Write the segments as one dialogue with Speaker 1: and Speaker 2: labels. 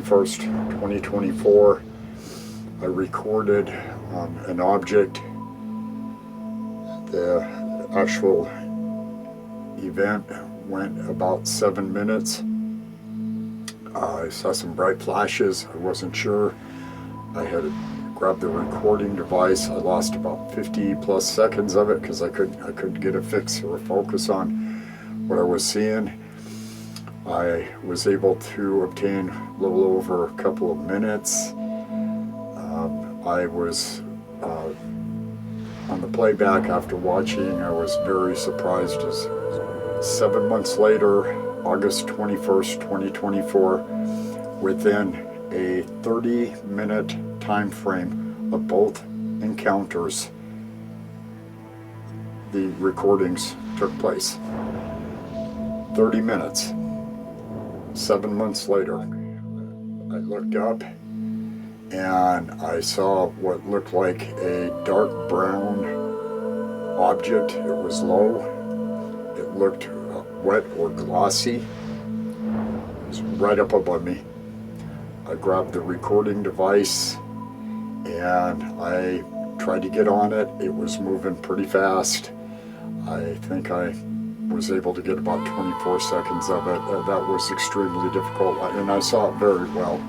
Speaker 1: 21st, 2024. I recorded an object. The actual event went about 7 minutes. I saw some bright flashes. I wasn't sure. I had grabbed the recording device. I lost about 50 plus seconds of it because I couldn't get a fix or a focus on what I was seeing. I was able to obtain a little over a couple of minutes. I was on the playback after watching. I was very surprised as 7 months later, August 21st, 2024, within a 30-minute time frame of both encounters, the recordings took place. 30 minutes. 7 months later, I looked up and I saw what looked like a dark brown object. It was low. It looked wet or glossy. It was right up above me. I grabbed the recording device and I tried to get on it. It was moving pretty fast. I think I was able to get about 24 seconds of it. That was extremely difficult, and I saw it very well.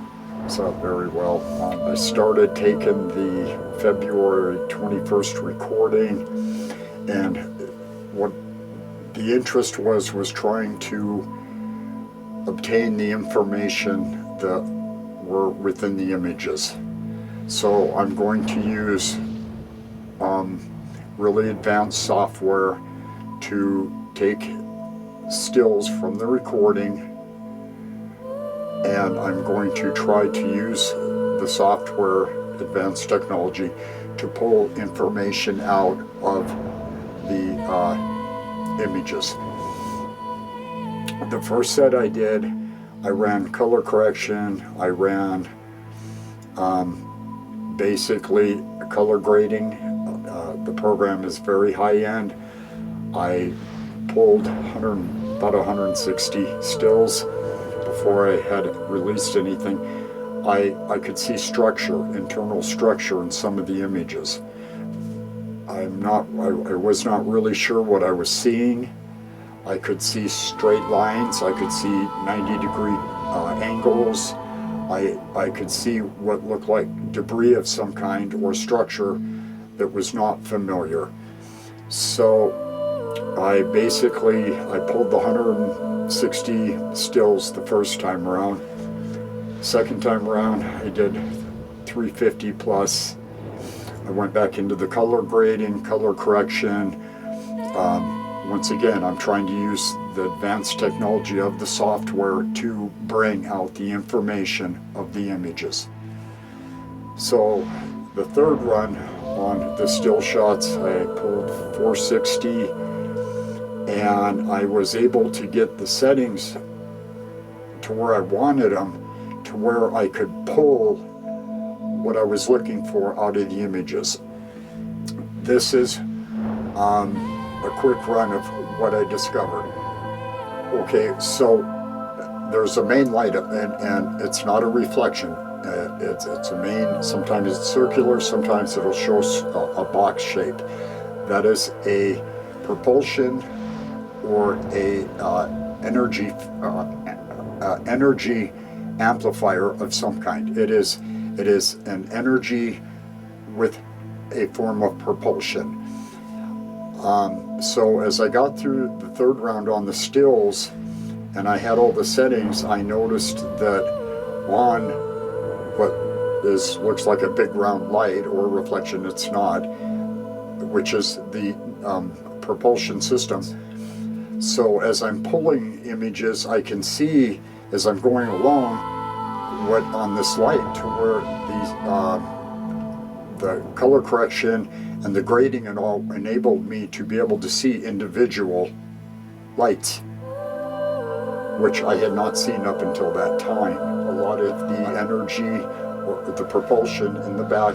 Speaker 1: I started taking the February 21st recording, and what the interest was trying to obtain the information that were within the images. So I'm going to use really advanced software to take stills from the recording, and I'm going to try to use the software, advanced technology, to pull information out of the images. The first set I did, I ran color correction, I ran basically color grading. The program is very high-end. I pulled about 160 stills before I had released anything. I could see structure, internal structure in some of the images. I was not really sure what I was seeing. I could see straight lines. I could see 90-degree angles. I could see what looked like debris of some kind or structure that was not familiar. So I pulled the 160 stills the first time around. Second time around, I did 350 plus. I went back into the color grading, color correction. Once again, I'm trying to use the advanced technology of the software to bring out the information of the images. So the third run on the still shots, I pulled 460, and I was able to get the settings to where I wanted them, to where I could pull what I was looking for out of the images. This is a quick run of what I discovered. Okay, so there's a main light up, and it's not a reflection. It's a main, sometimes it's circular, sometimes it'll show a box shape. That is a propulsion or a energy amplifier of some kind. It is an energy with a form of propulsion. So as I got through the third round on the stills and I had all the settings, I noticed that on what looks like a big round light or reflection, it's not, which is the propulsion system. So as I'm pulling images, I can see as I'm going along what on this light, to where the color correction and the grading and all enabled me to be able to see individual lights, which I had not seen up until that time. A lot of the energy or the propulsion in the back,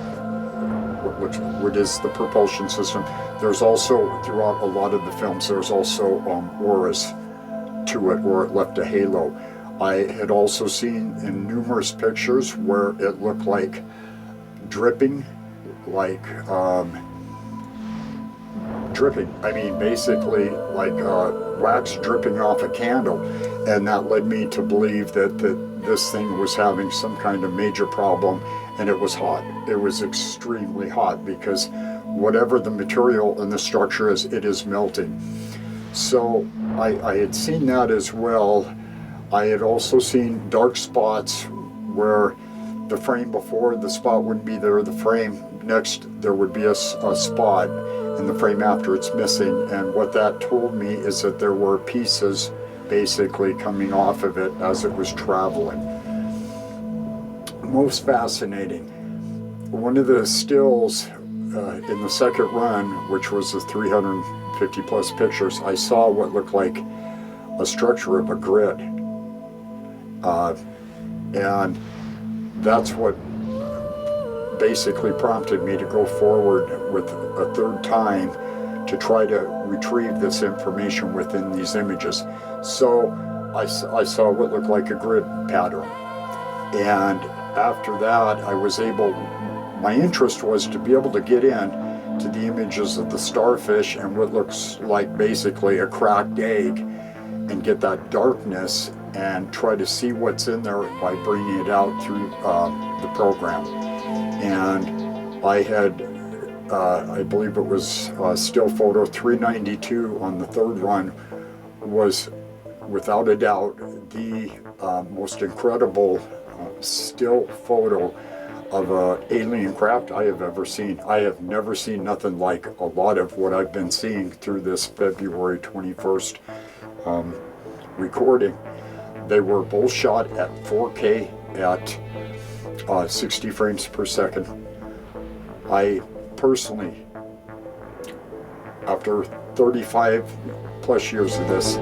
Speaker 1: which is the propulsion system, there's also, throughout a lot of the films, there's also auras to it, or it left a halo. I had also seen in numerous pictures where it looked like dripping, like dripping. I mean, basically like wax dripping off a candle. And that led me to believe that this thing was having some kind of major problem, and it was hot. It was extremely hot because whatever the material and the structure is, it is melting. So I had seen that as well. I had also seen dark spots where the frame before, the spot wouldn't be there, the frame next there would be a spot, and the frame after it's missing. And what that told me is that there were pieces basically coming off of it as it was traveling. Most fascinating, one of the stills in the second run, which was the 350 plus pictures, I saw what looked like a structure of a grid. And that's what basically prompted me to go forward with a third time to try to retrieve this information within these images. So I saw what looked like a grid pattern. And after that, I was able, my interest was to be able to get in to the images of the starfish and what looks like basically a cracked egg, and get that darkness and try to see what's in there by bringing it out through the program. And I had, I believe it was still photo 392 on the third run, was without a doubt the most incredible still photo of an alien craft I have ever seen. I have never seen nothing like a lot of what I've been seeing through this February 21st recording. They were both shot at 4K at 60 frames per second. I personally, after 35 plus years of this,